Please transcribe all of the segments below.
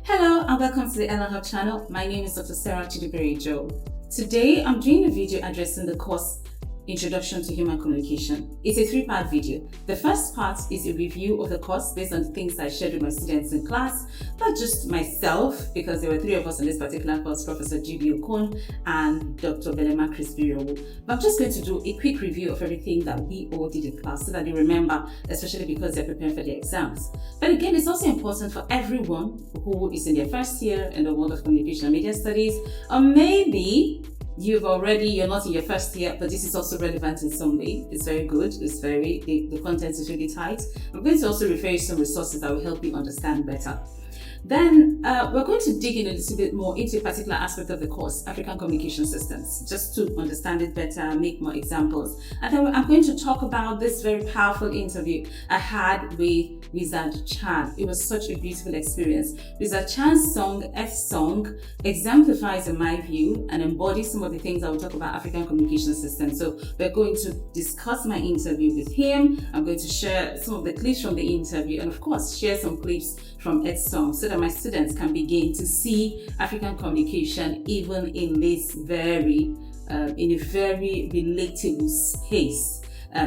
Hello and welcome to the Ellen Hub channel. My name is Dr. Sarah Chidibere Joe. Today I'm doing a video addressing the course Introduction to Human Communication. It's a three-part video. The first part is a review of the course based on the things I shared with my students in class, not just myself, because there were three of us in this particular course, Professor G.B. Okon and Dr. Belema Chris-Biro. But I'm just going to do a quick review of everything that we all did in class so that you remember, especially because they're preparing for the exams. But again, it's also important for everyone who is in their first year in the world of communication and media studies, or maybe you're not in your first year, but this is also relevant in some way. It's very good. The content is really tight. I'm going to also refer you to some resources that will help you understand better. Then we're going to dig in a little bit more into a particular aspect of the course, African communication systems, just to understand it better, make more examples. And then I'm going to talk about this very powerful interview I had with Wizard Chan. It was such a beautiful experience. Wizard Chan's song, earthsong, exemplifies, in my view, and embodies some of the things I will talk about African communication systems. So we're going to discuss my interview with him. I'm going to share some of the clips from the interview and of course share some clips from earthsong so that my students can begin to see African communication even in this in a very relatable space.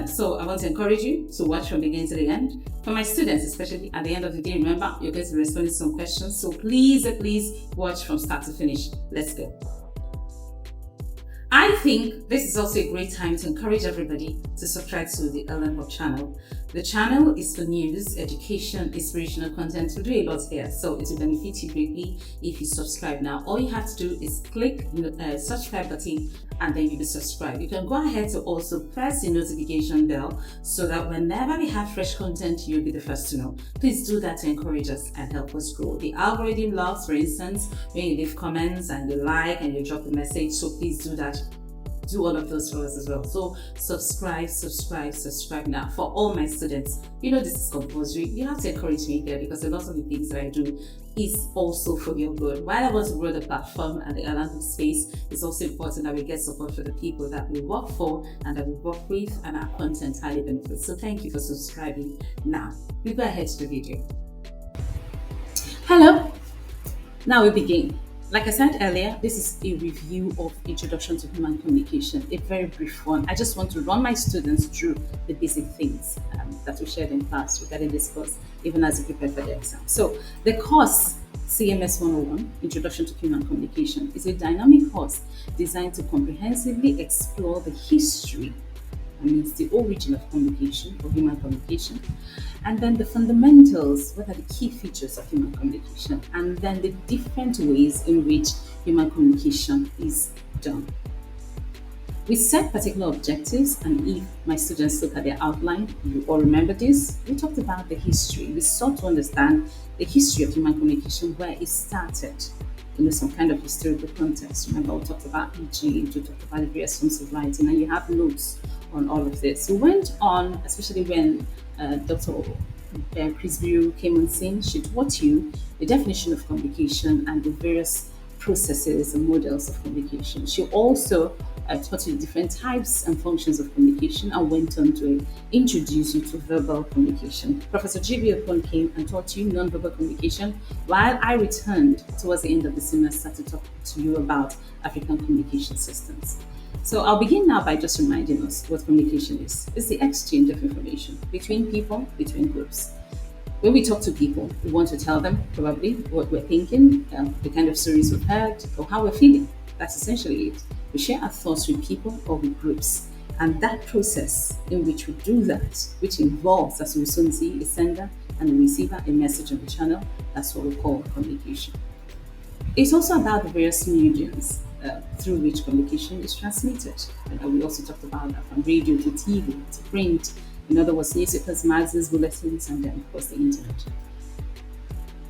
So I want to encourage you to watch from beginning to the end. For my students, especially at the end of the day, remember, you're going to respond to some questions. So please watch from start to finish. Let's go. I think this is also a great time to encourage everybody to subscribe to the Ellen Hub channel. The channel is for news, education, inspirational content. We do a lot here, so it will benefit you greatly if you subscribe now. All you have to do is click the subscribe button and then you'll be subscribed. You can go ahead to also press the notification bell so that whenever we have fresh content, you'll be the first to know. Please do that to encourage us and help us grow. The algorithm loves, for instance, when you leave comments and you like and you drop a message, so please do that. Do all of those for us as well. So subscribe now. For all my students, this is compulsory. You have to encourage me here because a lot of the things that I do is also for your good. While I want to grow the platform and the Atlanta space, it's also important that we get support for the people that we work for and that we work with, and our content highly benefits. So thank you for subscribing. Now we go ahead to the video. Hello. Now we begin. Like I said earlier, this is a review of Introduction to Human Communication, a very brief one. I just want to run my students through the basic things that we shared in class regarding this course, even as we prepare for the exam. So the course, CMS 101, Introduction to Human Communication, is a dynamic course designed to comprehensively explore the history, it's the origin of communication or human communication, and then the fundamentals, what are the key features of human communication, and then the different ways in which human communication is done. We set particular objectives, and if my students look at their outline, you all remember this, we talked about the history. We sought to understand the history of human communication, where it started, some kind of historical context. Remember, we talked about Egypt, we talked about the various forms of writing, and you have notes on all of this. We went on, especially when Dr. Chris-Biro came on scene, she taught you the definition of communication and the various processes and models of communication. She also taught you different types and functions of communication and went on to introduce you to verbal communication. Professor G.B. Okon came and taught you non-verbal communication, while I returned towards the end of the semester to talk to you about African communication systems. So I'll begin now by just reminding us what communication is. It's the exchange of information between people, between groups. When we talk to people, we want to tell them probably what we're thinking, the kind of stories we've heard, or how we're feeling. That's essentially it. We share our thoughts with people or with groups. And that process in which we do that, which involves, as we soon see, a sender and a receiver, a message on the channel, that's what we call communication. It's also about the various mediums through which communication is transmitted. We also talked about that from radio to TV to print, in other words, newspapers, magazines, bulletins, and then of course the internet.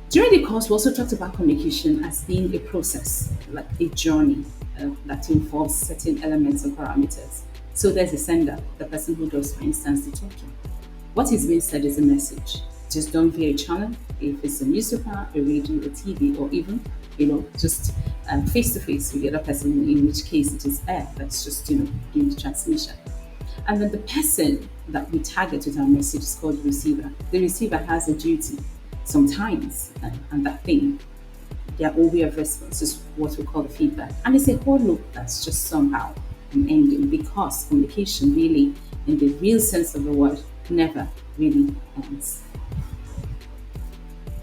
During the course, we also talked about communication as being a process, like a journey that involves certain elements and parameters. So there's a sender, the person who does, for instance, the talking. What is being said is a message. It is done via a channel, if it's a newspaper, a radio, a TV, or even just face-to-face with the other person, in which case it is air that's just doing the transmission. And then the person that we target with our message is called the receiver. The receiver has a duty sometimes, and that thing their own way of response is what we call the feedback. And it's a whole loop that's just somehow ending, because communication really, in the real sense of the word, never really ends.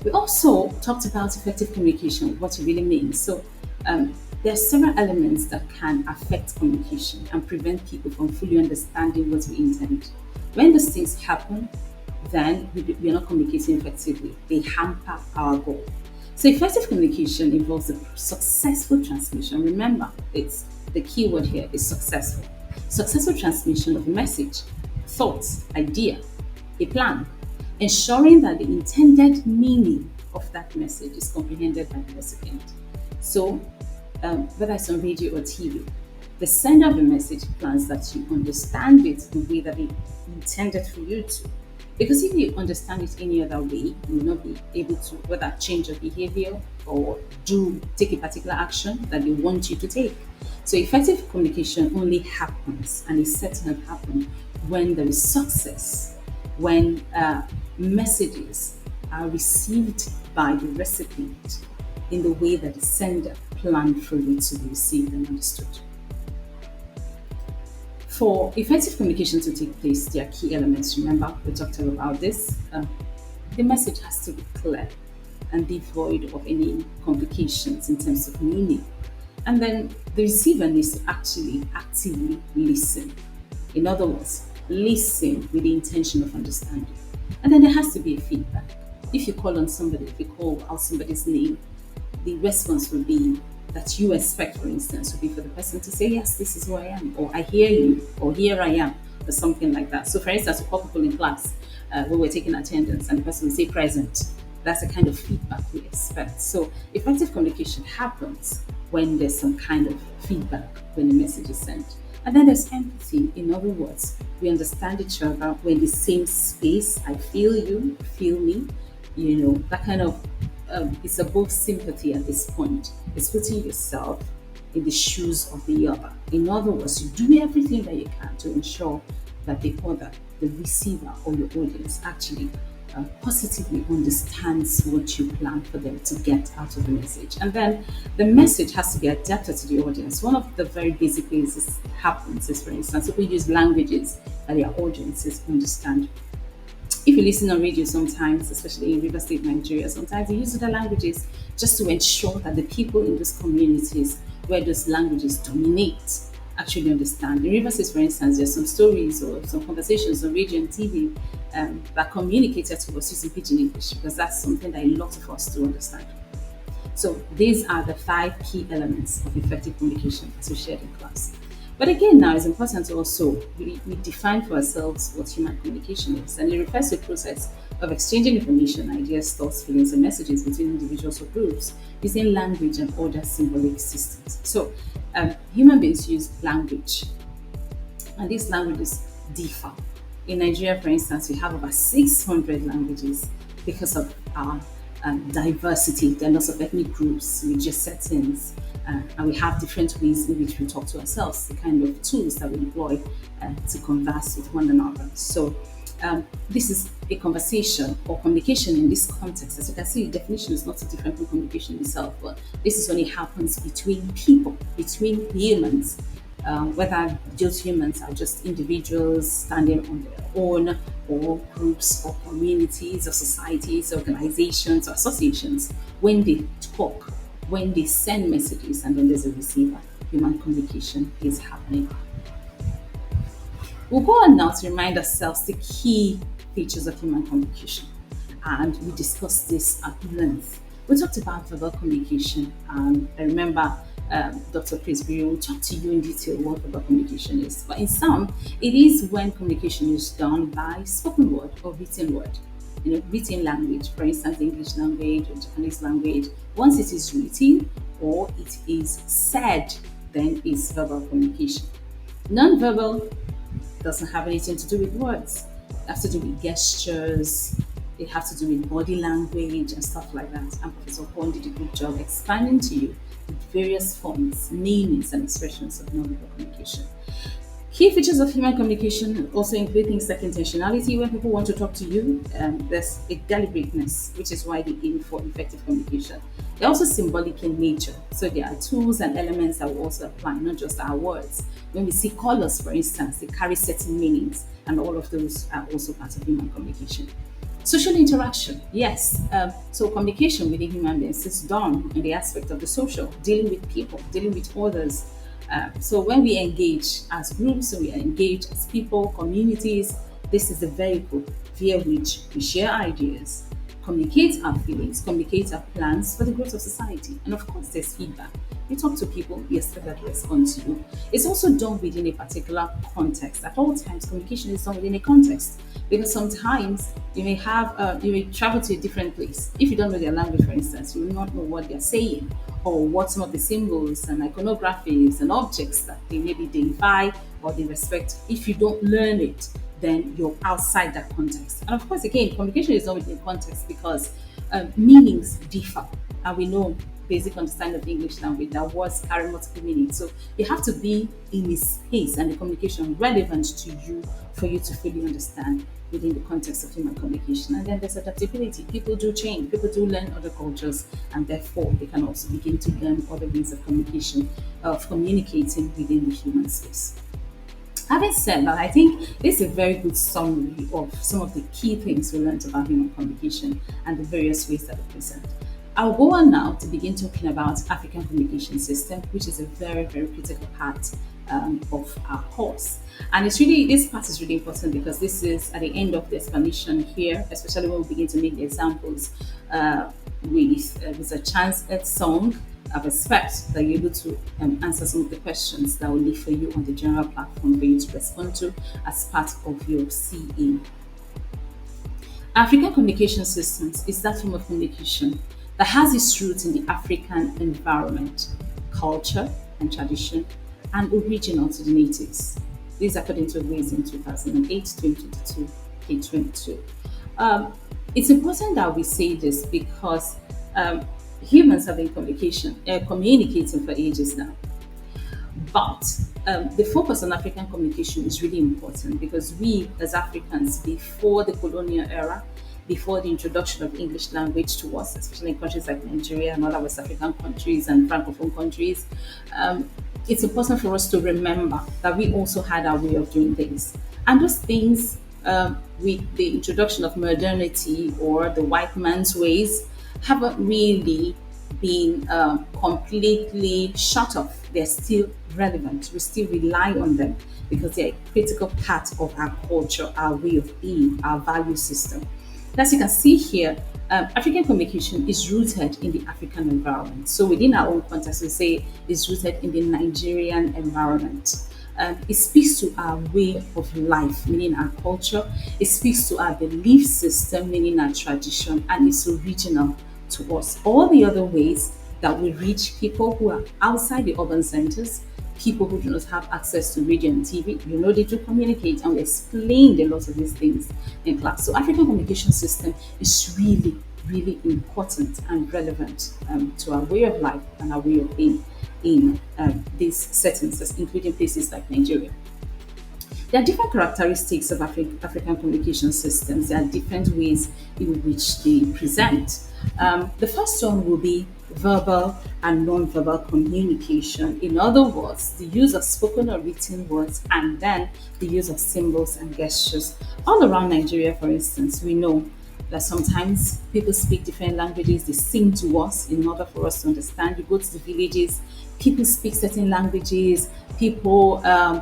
We also talked about effective communication, what it really means. So there are several elements that can affect communication and prevent people from fully understanding what we intend. When those things happen, then we are not communicating effectively. They hamper our goal. So effective communication involves the successful transmission. Remember, it's the key word here is successful. Successful transmission of a message, thoughts, idea, a plan, ensuring that the intended meaning of that message is comprehended by the recipient. So, whether it's on radio or TV, the sender of the message plans that you understand it the way that it intended for you to. Because if you understand it any other way, you will not be able to whether change your behavior or do take a particular action that they want you to take. So effective communication only happens and is set to happen when there is success, when messages are received by the recipient in the way that the sender planned for it to be received and understood. For effective communication to take place, there are key elements. Remember, we talked about this. The message has to be clear and devoid of any complications in terms of meaning. And then the receiver needs to actually actively listen. In other words, listen with the intention of understanding. And then there has to be a feedback. If you call on somebody, if you call out somebody's name, the response will be that you expect, for instance, would be for the person to say, yes, this is who I am, or I hear you, or here I am, or something like that. So, for instance, we call people in class when we're taking attendance, and the person will say present. That's the kind of feedback we expect. So, effective communication happens when there's some kind of feedback when the message is sent. And then there's empathy. In other words, we understand each other. We're in the same space. I feel you, feel me. That kind of it's above sympathy at this point. It's putting yourself in the shoes of the other. In other words, you do everything that you can to ensure that the other, the receiver or your audience actually positively understands what you plan for them to get out of the message. And then the message has to be adapted to the audience. One of the very basic ways this happens is, for instance, people use languages that their audiences understand. If you listen on radio sometimes, especially in River State, Nigeria, sometimes they use other languages just to ensure that the people in those communities where those languages dominate actually understand. In River State, for instance, there's some stories or some conversations on radio and TV that communicated to us using Pidgin English, because that's something that a lot of us do understand. So these are the 5 key elements of effective communication as we shared in class. But again, now it's important to also we define for ourselves what human communication is, and it refers to a process of exchanging information, ideas, thoughts, feelings, and messages between individuals or groups using language and other symbolic systems. So, human beings use language, and these languages differ. In Nigeria, for instance, we have over 600 languages because of our diversity. There are lots of ethnic groups, religious settings, and we have different ways in which we talk to ourselves, the kind of tools that we employ to converse with one another. So this is a conversation or communication in this context. As you can see, the definition is not so different from communication itself, but this is when it happens between people, between humans, whether those humans are just individuals standing on their own, or groups or communities or societies, organizations or associations. When they talk, when they send messages, and then there's a receiver, human communication is happening. We'll go on now to remind ourselves the key features of human communication, and we discussed this at length. We talked about verbal communication. I remember Dr. Chris Birio will talk to you in detail what verbal communication is. But in some, it is when communication is done by spoken word or written word. Written language, for instance, the English language or Japanese language. Once it is written or it is said, then it's verbal communication. Non-verbal doesn't have anything to do with words. It has to do with gestures. It has to do with body language and stuff like that. And Professor Kwon did a good job expanding to you with various forms, meanings, and expressions of non-verbal communication. Key features of human communication also include things like intentionality. When people want to talk to you, there's a deliberateness, which is why they aim for effective communication. They're also symbolic in nature. So there are tools and elements that will also apply, not just our words. When we see colors, for instance, they carry certain meanings, and all of those are also part of human communication. Social interaction, yes. So communication within human beings is done in the aspect of the social, dealing with people, dealing with others. So when we engage as groups, we engage as people, communities, this is the vehicle via which we share ideas, communicate our feelings, communicate our plans for the growth of society. And of course, there's feedback. You talk to people, you expect that to respond to you. It's also done within a particular context. At all times, communication is done within a context because sometimes you may travel to a different place. If you don't know their language, for instance, you will not know what they're saying or what some of the symbols and iconographies and objects that they maybe identify or they respect. If you don't learn it, then you're outside that context. And of course, again, communication is not within context because meanings differ. And we know basic understanding of the English language that words carry multiple meanings. So you have to be in a space and the communication relevant to you for you to fully understand within the context of human communication. And then there's adaptability. People do change, people do learn other cultures, and therefore they can also begin to learn other ways of communication, of communicating within the human space. Having said that, I think this is a very good summary of some of the key things we learned about human communication and the various ways that they present. I'll go on now to begin talking about African communication system, which is a very, very critical part of our course. And this part is really important because this is at the end of the explanation here, especially when we begin to make the examples with a chance at song. I expect that you're able to answer some of the questions that will leave for you on the general platform for you to respond to as part of your CA. African communication systems is that form of communication that has its roots in the African environment, culture, and tradition, and original to the natives. This according to Ways in 2008, 2022, K22. It's important that we say this because humans have been communicating for ages now. But the focus on African communication is really important because we, as Africans, before the colonial era, before the introduction of English language to us, especially in countries like Nigeria and other West African countries and Francophone countries, it's important for us to remember that we also had our way of doing things. And those things, with the introduction of modernity or the white man's ways, haven't really been completely shut off. They're still relevant. We still rely on them because they're a critical part of our culture, our way of being, our value system. As you can see here, African communication is rooted in the African environment. So within our own context, we say it's rooted in the Nigerian environment. It speaks to our way of life, meaning our culture. It speaks to our belief system, meaning our tradition, and it's original to us. All the other ways that we reach people who are outside the urban centers, people who do not have access to radio and TV, they do communicate, and we explained a lot of these things in class. So African communication system is really, really important and relevant to our way of life and our way of being in these settings, including places like Nigeria. There are different characteristics of African communication systems. There are different ways in which they present. The first one will be verbal and non-verbal communication. In other words, the use of spoken or written words and then the use of symbols and gestures. All around Nigeria, for instance, we know that sometimes people speak different languages, they sing to us in order for us to understand. You go to the villages, people speak certain languages, people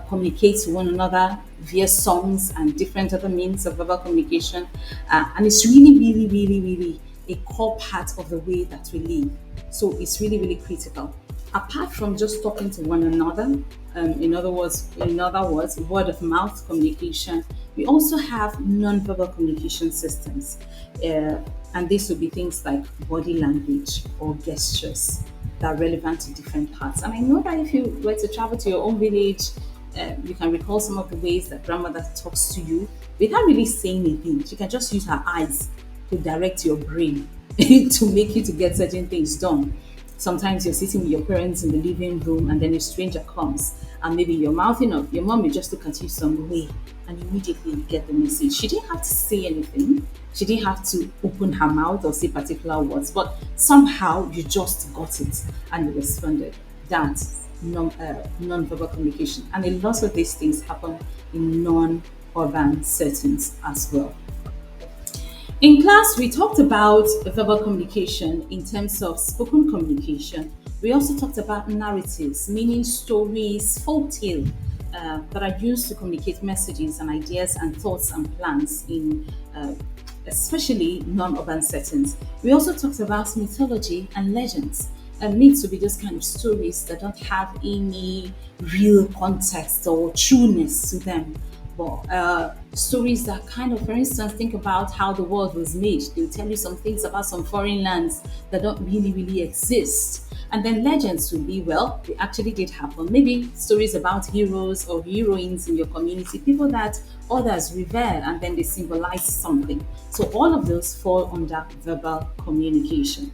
communicate to one another via songs and different other means of verbal communication. And it's really, really, really, really a core part of the way that we live. So it's really, really critical. Apart from just talking to one another, in other words, word of mouth communication, we also have non-verbal communication systems. And this will be things like body language or gestures that are relevant to different parts. And I know that if you were to travel to your own village, you can recall some of the ways that grandmother talks to you without really saying anything. She can just use her eyes to direct your brain to make you to get certain things done. Sometimes you're sitting with your parents in the living room and then a stranger comes and maybe you're mouthing up. Your mom will just look at you some way and immediately you get the message. She didn't have to say anything. She didn't have to open her mouth or say particular words, but somehow you just got it and you responded. That's non-verbal communication. And a lot of these things happen in non-urban settings as well. In class, we talked about verbal communication in terms of spoken communication. We also talked about narratives, meaning stories, folktale, that are used to communicate messages and ideas and thoughts and plans in especially non-urban settings. We also talked about mythology and legends. Need to be those kind of stories that don't have any real context or trueness to them, but stories that kind of, for instance, think about how the world was made. They'll tell you some things about some foreign lands that don't really exist. And then legends will be, well, they actually did happen. Maybe stories about heroes or heroines in your community, people that others revere, and then they symbolize something. So all of those fall under verbal communication.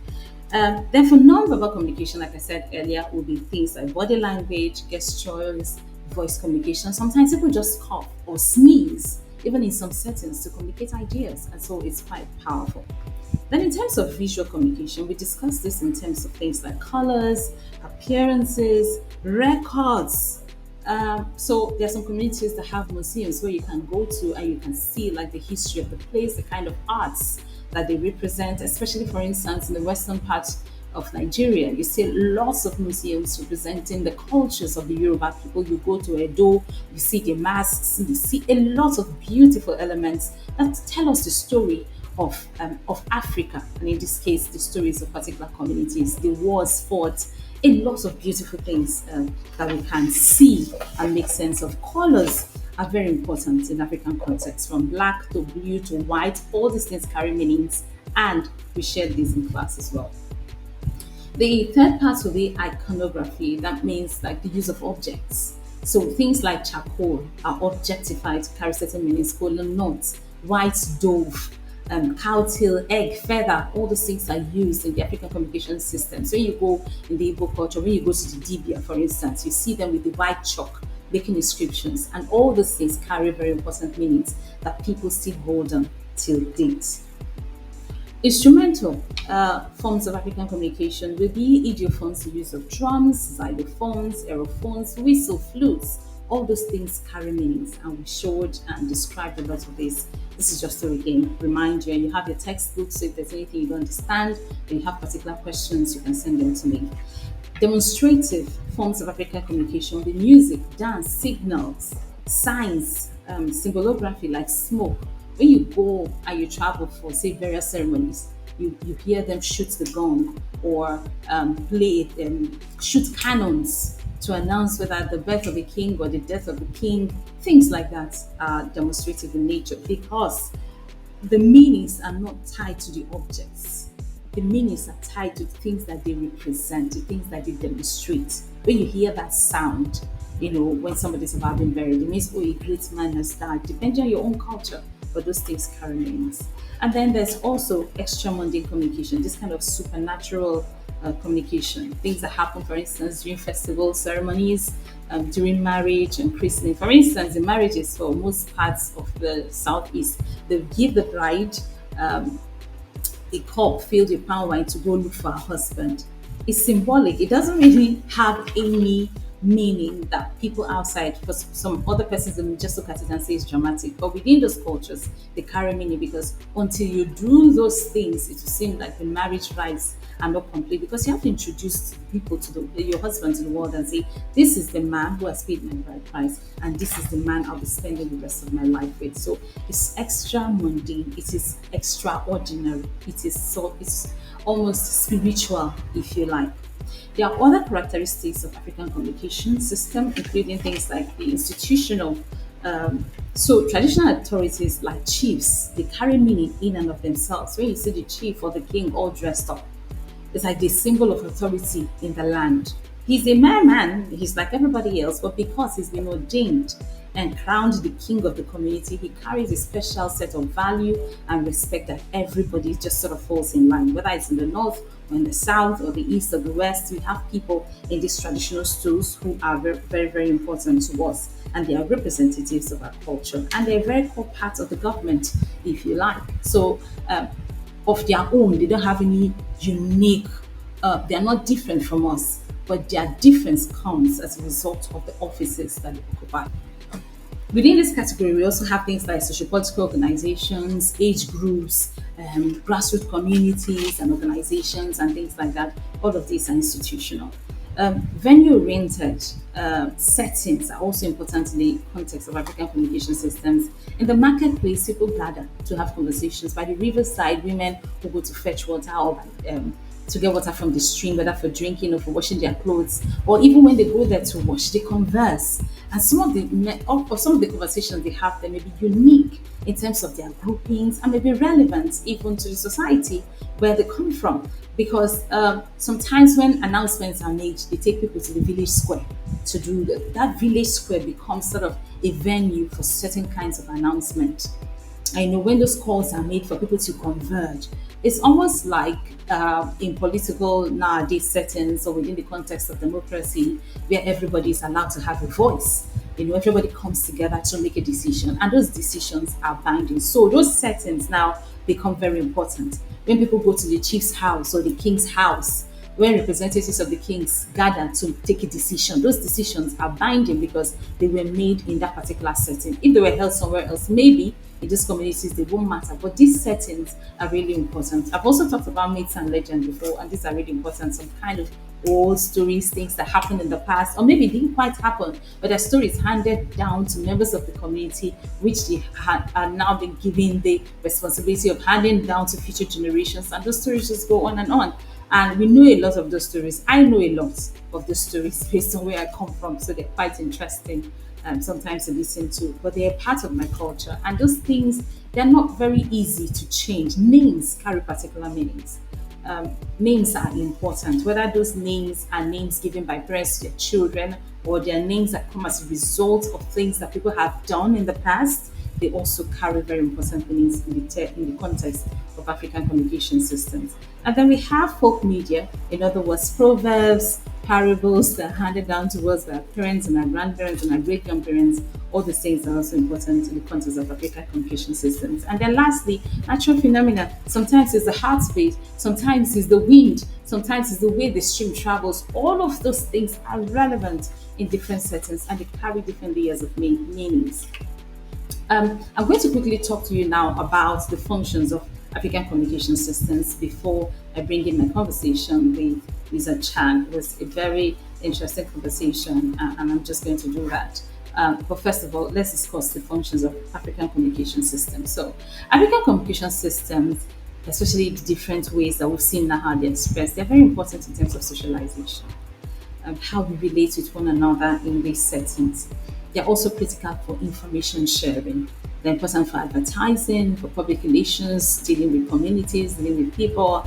Then for non-verbal communication, like I said earlier, will be things like body language, gestures, voice communication. Sometimes people just cough or sneeze, even in some settings, to communicate ideas, and so it's quite powerful. Then, in terms of visual communication, we discussed this in terms of things like colors, appearances, records. So there are some communities that have museums where you can go to and you can see like the history of the place, the kind of arts that they represent, especially for instance in the western part of Nigeria. You see lots of museums representing the cultures of the Yoruba people. You go to Edo, you see the masks, you see a lot of beautiful elements that tell us the story of Africa, and in this case, the stories of particular communities, the wars fought, a lot of beautiful things that we can see and make sense of. Colors are very important in African context, from black to blue to white. All these things carry meanings, and we shared this in class as well. The third part will be iconography. That means like the use of objects. So things like charcoal are objectified to carry certain meanings. Kola nuts, white dove, cow tail, egg, feather, all those things are used in the African communication system. So when you go in the Igbo culture, when you go to the Dibia, for instance, you see them with the white chalk making inscriptions, and all those things carry very important meanings that people still hold on till date. Instrumental forms of African communication will be idiophones, the use of drums, xylophones, aerophones, whistle, flutes. All those things carry meanings, and we showed and described a lot of this. This is just to again remind you, and you have your textbook, so if there's anything you don't understand, or you have particular questions, you can send them to me. Demonstrative forms of African communication will be music, dance, signals, signs, symbolography like smoke. When you go and you travel for, say, various ceremonies, you hear them shoot the gong or play shoot cannons to announce whether the birth of a king or the death of a king. Things like that are demonstrative in nature because the meanings are not tied to the objects. The meanings are tied to things that they represent, to things that they demonstrate. When you hear that sound, when somebody's about being buried, it means, oh, a great man has died, depending on your own culture, but those things carry meanings. And then there's also extra mundane communication, this kind of supernatural communication, things that happen, for instance, during festival ceremonies, during marriage and christening. For instance, in marriages for most parts of the southeast, they give the bride a cup filled with palm wine to go look for her husband. It's symbolic. It doesn't really have any meaning that people outside, for some other persons, will just look at it and say it's dramatic. But within those cultures, they carry meaning because until you do those things, it will seem like the marriage rites are not complete because you have to introduce people to your husband to the world and say, this is the man who has paid my bride price, and this is the man I'll be spending the rest of my life with. So it's extra mundane. It is extraordinary. It's almost spiritual, if you like. There are other characteristics of African communication system, including things like the institutional. So traditional authorities like chiefs, they carry meaning in and of themselves. When you see the chief or the king all dressed up, it's like the symbol of authority in the land. He's a mere man, he's like everybody else, but because he's been ordained and crowned the king of the community, he carries a special set of value and respect that everybody just sort of falls in line, whether it's in the north or in the south or the east or the west, we have people in these traditional stools who are very, very, very important to us, and they are representatives of our culture, and they're a very core part of the government, if you like. So, of their own, they don't have any unique, they are not different from us, but their difference comes as a result of the offices that they occupy. Within this category, we also have things like socio-political organizations, age groups, grassroots communities and organizations, and things like that. All of these are institutional. Venue-oriented settings are also important in the context of African communication systems. In the marketplace, people gather to have conversations. By the riverside, women who go to fetch water or to get water from the stream, whether for drinking or for washing their clothes, or even when they go there to wash, they converse. And some of the conversations they have there may be unique in terms of their groupings and may be relevant even to the society where they come from. Because sometimes when announcements are made, they take people to the village square to do that. That village square becomes sort of a venue for certain kinds of announcement. I know when those calls are made for people to converge, it's almost like in political nowadays settings or within the context of democracy, where everybody is allowed to have a voice. Everybody comes together to make a decision, and those decisions are binding. So those settings now become very important. When people go to the chief's house or the king's house, when representatives of the kings gather to take a decision, those decisions are binding because they were made in that particular setting. If they were held somewhere else, maybe in these communities they won't matter, but these settings are really important. I've also talked about myths and legends before, and these are really important. Some kind of old stories, things that happened in the past, or maybe didn't quite happen, but the stories handed down to members of the community, which they are now been given the responsibility of handing down to future generations, and those stories just go on and on. And we know a lot of those stories. I know a lot of those stories based on where I come from, so they're quite interesting sometimes to listen to, but they're part of my culture. And those things, they're not very easy to change. Names carry particular meanings. Names are important, whether those names are names given by parents to their children or they're names that come as a result of things that people have done in the past. They also carry very important meanings in the context of African communication systems. And then we have folk media, in other words, proverbs, parables that are handed down to us by our parents and our grandparents and our great grandparents. All these things are also important in the context of African communication systems. And then lastly, natural phenomena. Sometimes it's the heartbeat, sometimes it's the wind, sometimes it's the way the stream travels. All of those things are relevant in different settings and they carry different layers of meanings. I'm going to quickly talk to you now about the functions of African communication systems before I bring in my conversation with Lisa Chan. It was a very interesting conversation, and I'm just going to do that. But first of all, let's discuss the functions of African communication systems. So, African communication systems, especially the different ways that we've seen now how they're expressed, they're very important in terms of socialization and how we relate with one another in these settings. They're also critical for information sharing. They're important for advertising, for public relations, dealing with communities, dealing with people.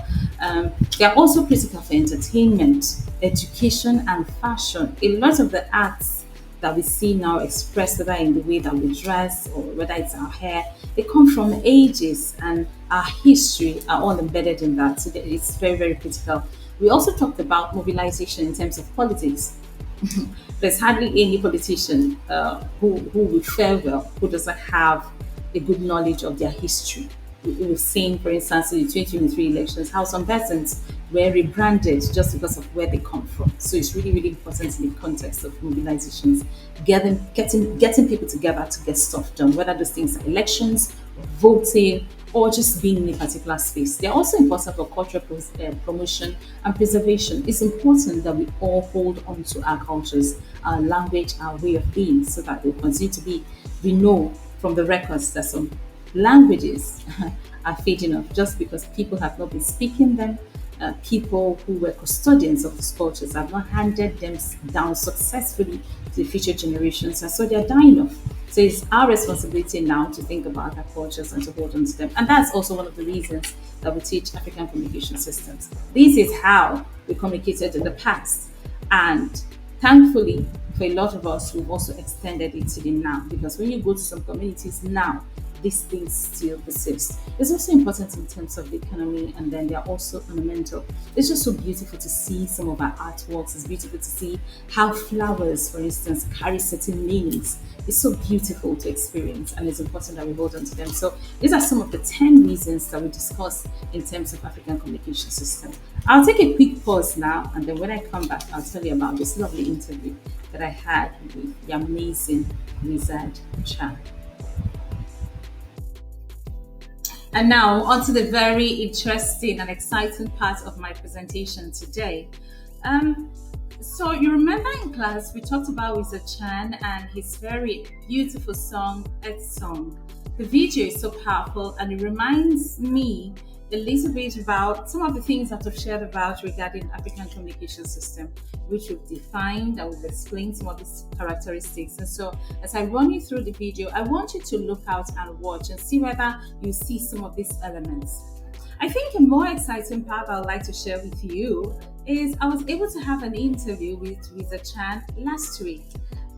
They're also critical for entertainment, education, and fashion. A lot of the arts that we see now expressed, whether in the way that we dress or whether it's our hair, they come from ages, and our history are all embedded in that. So it's very, very critical. We also talked about mobilization in terms of politics. There's hardly any politician who will fare well who doesn't have a good knowledge of their history. We've seen, for instance, in the 2023 elections, how some persons were rebranded just because of where they come from. So it's really, really important in the context of mobilizations, getting people together to get stuff done, whether those things are elections, voting, or just being in a particular space. They're also important for cultural promotion and preservation. It's important that we all hold on to our cultures, our language, our way of being, so that they'll continue to be. We know from the records that some languages are fading off just because people have not been speaking them. People who were custodians of these cultures have not handed them down successfully to the future generations, and so they're dying off. So it's our responsibility now to think about our cultures and to hold on to them. And that's also one of the reasons that we teach African communication systems. This is how we communicated in the past. And thankfully, for a lot of us, we've also extended it to the now. Because when you go to some communities now, these things still persist. It's also important in terms of the economy, and then they're also ornamental. It's just so beautiful to see some of our artworks. It's beautiful to see how flowers, for instance, carry certain meanings. It's so beautiful to experience, and it's important that we hold on to them. So these are some of the 10 reasons that we discuss in terms of African communication system. I'll take a quick pause now, and then when I come back, I'll tell you about this lovely interview that I had with the amazing Wizard Chan. And now, on to the very interesting and exciting part of my presentation today. So you remember in class, we talked about Wizard Chan and his very beautiful song, Earthsong. The video is so powerful, and it reminds me a little bit about some of the things that I've shared about regarding African communication system, which we've defined and we've explained some of these characteristics. And so as I run you through the video, I want you to look out and watch and see whether you see some of these elements. I think a more exciting part I'd like to share with you is I was able to have an interview with Wizard Chan last week.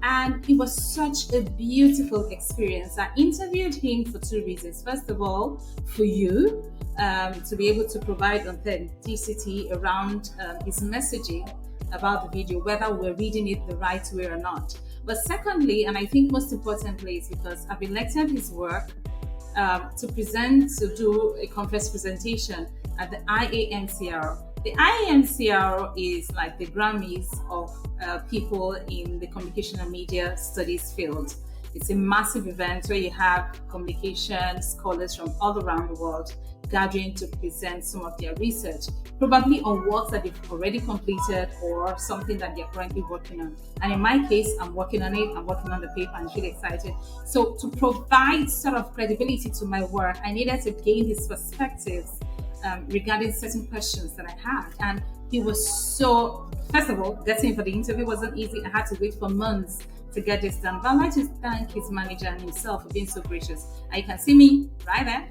And it was such a beautiful experience. I interviewed him for 2 reasons. First of all, for you, to be able to provide authenticity around his messaging about the video, whether we're reading it the right way or not. But secondly, and I think most importantly, is because I've elected his work to do a conference presentation at the IAMCR. The IAMCR is like the Grammys of people in the communication and media studies field. It's a massive event where you have communication scholars from all around the world gathering to present some of their research, probably on works that they've already completed or something that they're currently working on. And in my case, I'm working on it. I'm working on the paper and really excited. So to provide sort of credibility to my work, I needed to gain his perspectives regarding certain questions that I had. And he was so, first of all, getting for the interview wasn't easy. I had to wait for months to get this done. But I'd like to thank his manager and himself for being so gracious. And you can see me right there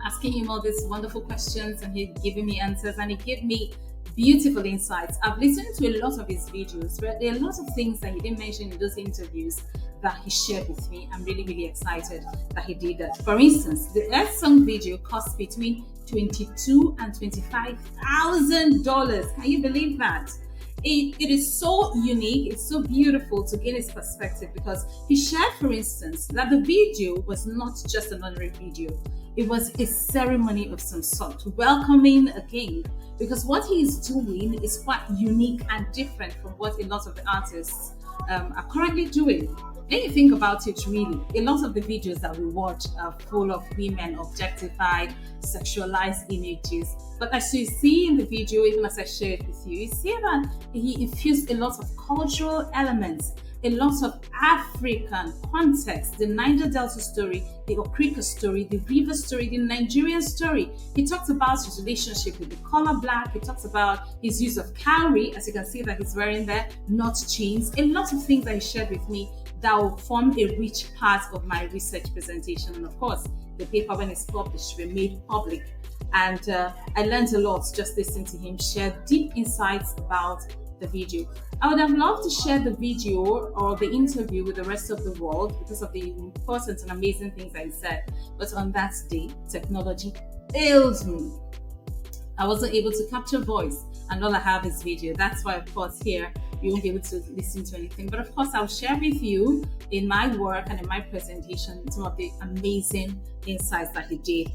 asking him all these wonderful questions, and he giving me answers, and he gave me beautiful insights. I've listened to a lot of his videos, but there are a lot of things that he didn't mention in those interviews that he shared with me. I'm really, really excited that he did that. For instance, the Earthsong video costs between $22,000 and $25,000. Can you believe that? It is so unique, it's so beautiful to gain his perspective, because he shared, for instance, that the video was not just an ordinary video. It was a ceremony of some sort, welcoming a king, because what he is doing is quite unique and different from what a lot of the artists are currently doing. When you think about it, really, a lot of the videos that we watch are full of women objectified, sexualized images. But as you see in the video, even as I shared with you, you see that he infused a lot of cultural elements, a lot of African context, the Niger Delta story, the Okrika story, the River story, the Nigerian story. He talks about his relationship with the color black. He talks about his use of cowrie, as you can see that he's wearing there, not chains. A lot of things that he shared with me that will form a rich part of my research presentation. And of course, the paper, when it's published, will be made public. And I learned a lot just listening to him share deep insights about the video. I would have loved to share the video or the interview with the rest of the world because of the important and amazing things I said. But on that day, technology failed me. I wasn't able to capture voice, and all I have is video. That's why, of course, here you won't be able to listen to anything. But of course, I'll share with you in my work and in my presentation some of the amazing insights that he did.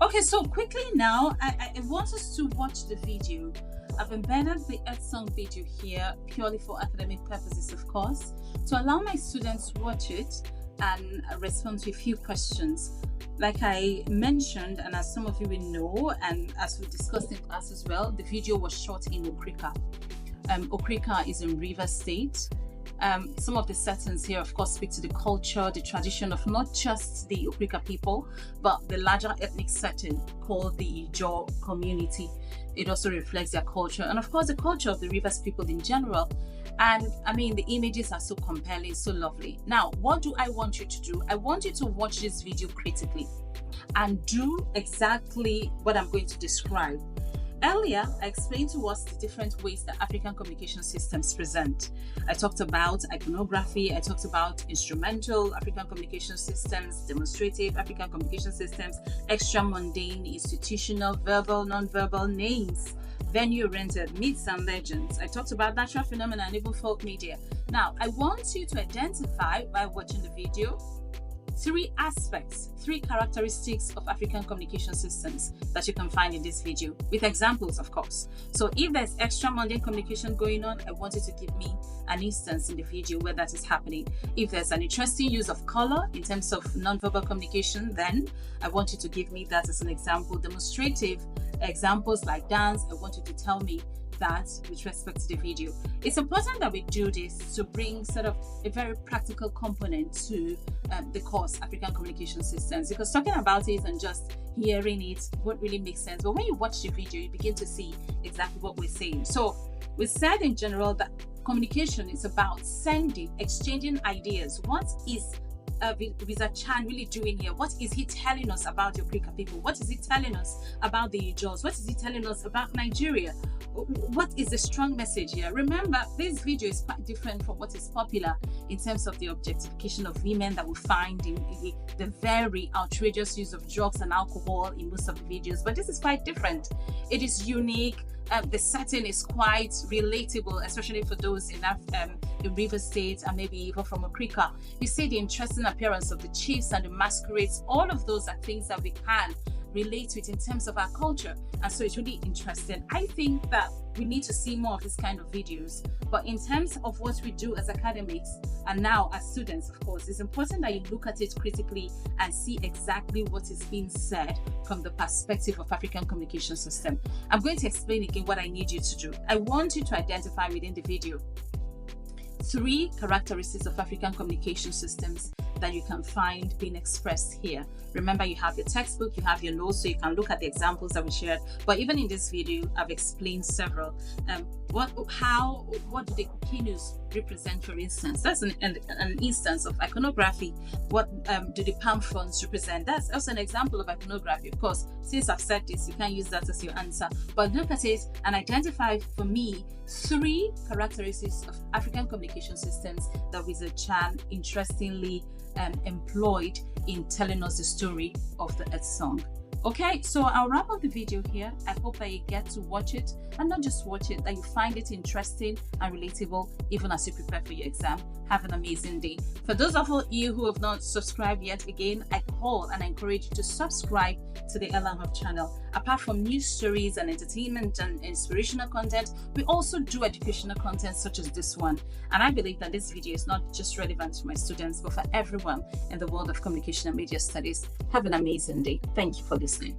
Okay, so quickly now, I want us to watch the video. I've embedded the Earthsong video here purely for academic purposes, of course, to allow my students to watch it and respond to a few questions. Like I mentioned, and as some of you will know, and as we discussed in class as well, the video was shot in Okrika. Okrika is in Rivers State. Some of the settings here, of course, speak to the culture, the tradition of not just the Okrika people, but the larger ethnic setting called the Ijaw community. It also reflects their culture, and of course, the culture of the Rivers people in general. And I mean, the images are so compelling, so lovely. Now, what do I want you to do? I want you to watch this video critically and do exactly what I'm going to describe. Earlier, I explained to us the different ways that African communication systems present. I talked about iconography, I talked about instrumental African communication systems, demonstrative African communication systems, extra mundane, institutional, verbal, non-verbal, names, venue-oriented, myths and legends. I talked about natural phenomena and even folk media. Now, I want you to identify while watching the video three aspects, three characteristics of African communication systems that you can find in this video, with examples, of course. So if there's extra mundane communication going on, I want you to give me an instance in the video where that is happening. If there's an interesting use of color in terms of nonverbal communication, then I want you to give me that as an example. Demonstrative examples like dance, I want you to tell me that with respect to the video. It's important that we do this to bring sort of a very practical component to the course African communication systems, because talking about it and just hearing it won't really make sense, but when you watch the video you begin to see exactly what we're saying. So we said in general that communication is about sending, exchanging ideas. What is Visa Chan really doing here? What is he telling us about the Africa people? What is he telling us about the Ijaws? What is he telling us about Nigeria? What is the strong message here? Remember, this video is quite different from what is popular in terms of the objectification of women that we find in the very outrageous use of drugs and alcohol in most of the videos. But this is quite different. It is unique. The setting is quite relatable, especially for those in River State and maybe even from Africa. You see the interesting appearance of the chiefs and the masquerades. All of those are things that we can relate to it in terms of our culture, and so it's really interesting. I think that we need to see more of this kind of videos, but in terms of what we do as academics and now as students, of course, it's important that you look at it critically and see exactly what is being said from the perspective of African communication system. I'm going to explain again what I need you to do. I want you to identify within the video three characteristics of African communication systems that you can find being expressed here. Remember, you have your textbook, you have your notes, so you can look at the examples that we shared. But even in this video, I've explained several. What do the kinos represent, for instance? That's an instance of iconography. What do the palm fronds represent? That's also an example of iconography. Of course, since I've said this, you can't use that as your answer. But look at it and identify for me three characteristics of African communication systems that Wizard Chan interestingly employed in telling us the story of the Earth Song. Okay, so I'll wrap up the video here. I hope that you get to watch it, and not just watch it, that you find it interesting and relatable even as you prepare for your exam. Have an amazing day. For those of you who have not subscribed yet, again, I call and I encourage you to subscribe to the Ella Hub channel. Apart from news stories and entertainment and inspirational content, we also do educational content such as this one. And I believe that this video is not just relevant to my students, but for everyone in the world of communication and media studies. Have an amazing day. Thank you for listening.